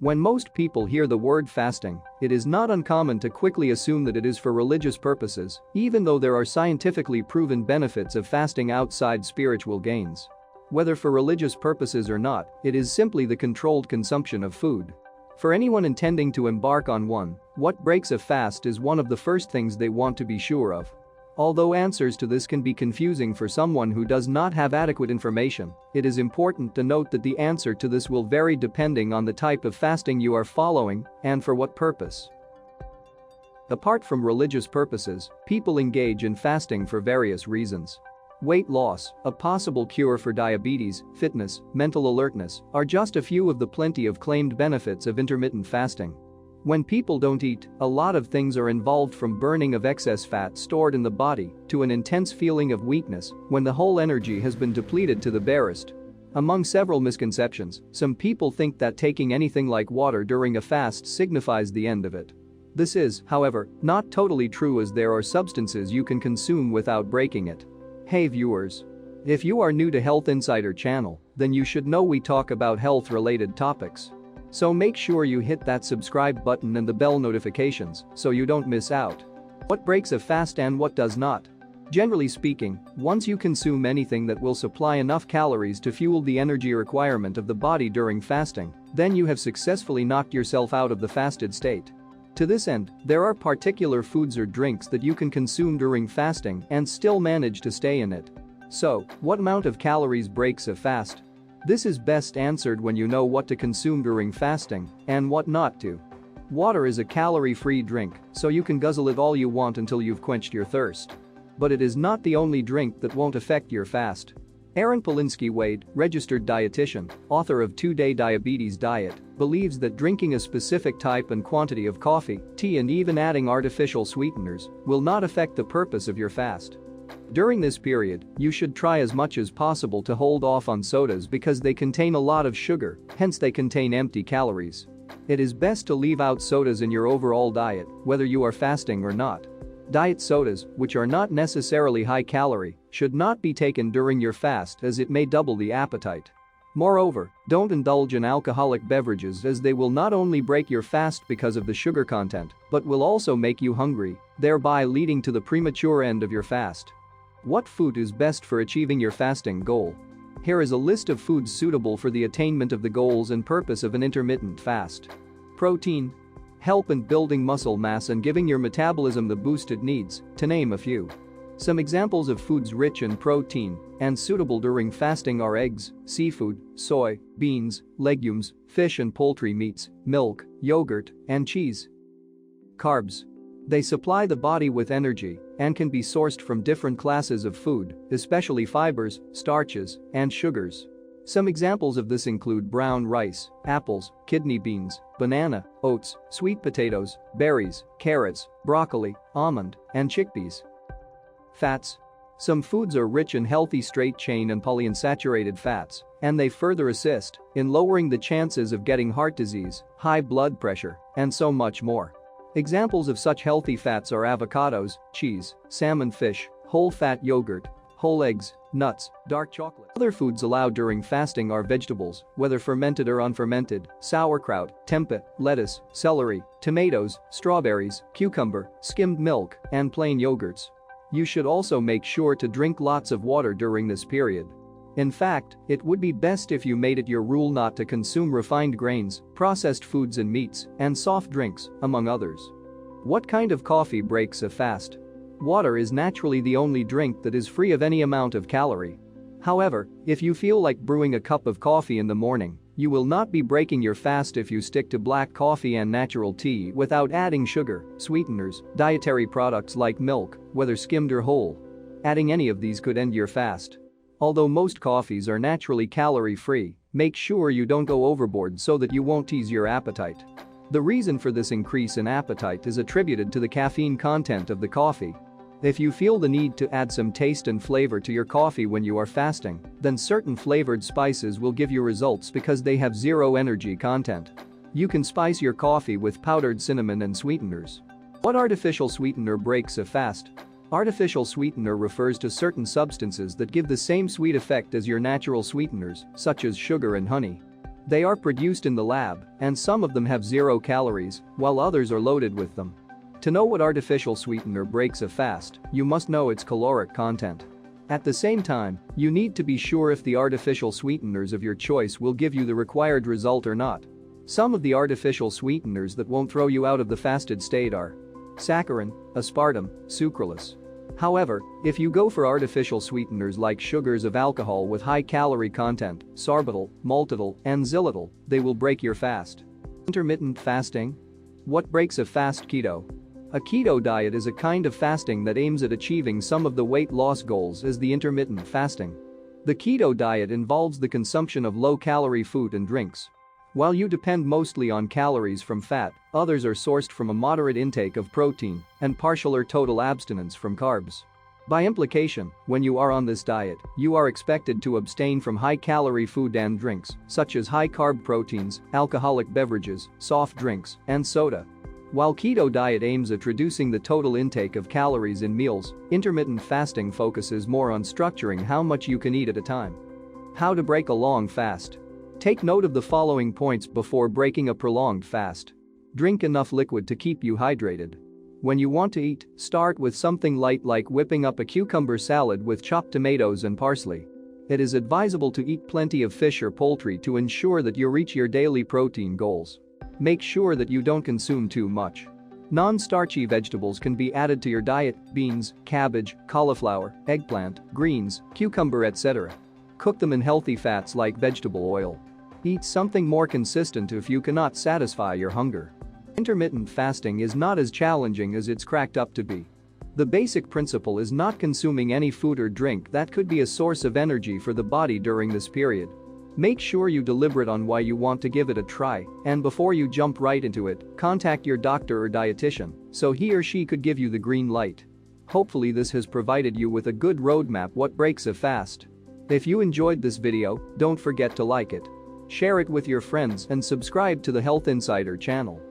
When most people hear the word fasting, it is not uncommon to quickly assume that it is for religious purposes, even though there are scientifically proven benefits of fasting outside spiritual gains. Whether for religious purposes or not, it is simply the controlled consumption of food. For anyone intending to embark on one, what breaks a fast is one of the first things they want to be sure of. Although answers to this can be confusing for someone who does not have adequate information, it is important to note that the answer to this will vary depending on the type of fasting you are following and for what purpose. Apart from religious purposes, people engage in fasting for various reasons. Weight loss, a possible cure for diabetes, fitness, mental alertness are just a few of the plenty of claimed benefits of intermittent fasting. When people don't eat, a lot of things are involved, from burning of excess fat stored in the body to an intense feeling of weakness when the whole energy has been depleted to the barest. Among several misconceptions, some people think that taking anything like water during a fast signifies the end of it. This is, however, not totally true, as there are substances you can consume without breaking it. Hey viewers. If you are new to Health Insider channel, then you should know we talk about health-related topics. So make sure you hit that subscribe button and the bell notifications so you don't miss out. What breaks a fast and what does not? Generally speaking, once you consume anything that will supply enough calories to fuel the energy requirement of the body during fasting, then you have successfully knocked yourself out of the fasted state. To this end, there are particular foods or drinks that you can consume during fasting and still manage to stay in it. So, what amount of calories breaks a fast? This is best answered when you know what to consume during fasting and what not to. Water is a calorie-free drink, so you can guzzle it all you want until you've quenched your thirst. But it is not the only drink that won't affect your fast. Aaron Polinsky-Wade, registered dietitian, author of 2-Day Diabetes Diet, believes that drinking a specific type and quantity of coffee, tea, and even adding artificial sweeteners will not affect the purpose of your fast. During this period, you should try as much as possible to hold off on sodas because they contain a lot of sugar, hence they contain empty calories. It is best to leave out sodas in your overall diet, whether you are fasting or not. Diet sodas, which are not necessarily high calorie, should not be taken during your fast as it may double the appetite. Moreover, don't indulge in alcoholic beverages, as they will not only break your fast because of the sugar content, but will also make you hungry, thereby leading to the premature end of your fast. What food is best for achieving your fasting goal? Here is a list of foods suitable for the attainment of the goals and purpose of an intermittent fast. Protein. Help in building muscle mass and giving your metabolism the boost it needs, to name a few. Some examples of foods rich in protein and suitable during fasting are eggs, seafood, soy, beans, legumes, fish and poultry meats, milk, yogurt, and cheese. Carbs. They supply the body with energy and can be sourced from different classes of food, especially fibers, starches, and sugars. Some examples of this include brown rice, apples, kidney beans, banana, oats, sweet potatoes, berries, carrots, broccoli, almond, and chickpeas. Fats. Some foods are rich in healthy straight-chain and polyunsaturated fats, and they further assist in lowering the chances of getting heart disease, high blood pressure, and so much more. Examples of such healthy fats are avocados, cheese, salmon, fish, whole-fat yogurt, whole eggs, nuts, dark chocolate. Other foods allowed during fasting are vegetables, whether fermented or unfermented, sauerkraut, tempeh, lettuce, celery, tomatoes, strawberries, cucumber, skimmed milk, and plain yogurts. You should also make sure to drink lots of water during this period. In fact, it would be best if you made it your rule not to consume refined grains, processed foods and meats, and soft drinks, among others. What kind of coffee breaks a fast? Water is naturally the only drink that is free of any amount of calorie. However, if you feel like brewing a cup of coffee in the morning, you will not be breaking your fast if you stick to black coffee and natural tea without adding sugar, sweeteners, dietary products like milk, whether skimmed or whole. Adding any of these could end your fast. Although most coffees are naturally calorie-free, make sure you don't go overboard so that you won't tease your appetite. The reason for this increase in appetite is attributed to the caffeine content of the coffee. If you feel the need to add some taste and flavor to your coffee when you are fasting, then certain flavored spices will give you results because they have zero energy content. You can spice your coffee with powdered cinnamon and sweeteners. What artificial sweetener breaks a fast? Artificial sweetener refers to certain substances that give the same sweet effect as your natural sweeteners, such as sugar and honey. They are produced in the lab, and some of them have 0 calories, while others are loaded with them. To know what artificial sweetener breaks a fast, you must know its caloric content. At the same time, you need to be sure if the artificial sweeteners of your choice will give you the required result or not. Some of the artificial sweeteners that won't throw you out of the fasted state are saccharin, aspartame, sucralose. However, if you go for artificial sweeteners like sugars of alcohol with high calorie content, sorbitol, maltitol, and xylitol, they will break your fast. Intermittent fasting? What breaks a fast? Keto. A keto diet is a kind of fasting that aims at achieving some of the weight loss goals as the intermittent fasting. The keto diet involves the consumption of low-calorie food and drinks. While you depend mostly on calories from fat, others are sourced from a moderate intake of protein and partial or total abstinence from carbs. By implication, when you are on this diet, you are expected to abstain from high-calorie food and drinks, such as high-carb proteins, alcoholic beverages, soft drinks, and soda. While keto diet aims at reducing the total intake of calories in meals, intermittent fasting focuses more on structuring how much you can eat at a time. How to break a long fast. Take note of the following points before breaking a prolonged fast. Drink enough liquid to keep you hydrated. When you want to eat, start with something light like whipping up a cucumber salad with chopped tomatoes and parsley. It is advisable to eat plenty of fish or poultry to ensure that you reach your daily protein goals. Make sure that you don't consume too much. Non-starchy vegetables can be added to your diet: beans, cabbage, cauliflower, eggplant, greens, cucumber, etc. Cook them in healthy fats like vegetable oil. Eat something more consistent if you cannot satisfy your hunger. Intermittent fasting is not as challenging as it's cracked up to be. The basic principle is not consuming any food or drink that could be a source of energy for the body during this period. Make sure you deliberate on why you want to give it a try, and before you jump right into it, contact your doctor or dietitian so he or she could give you the green light. Hopefully this has provided you with a good roadmap what breaks a fast. If you enjoyed this video, don't forget to like it, share it with your friends and subscribe to the Health Insider channel.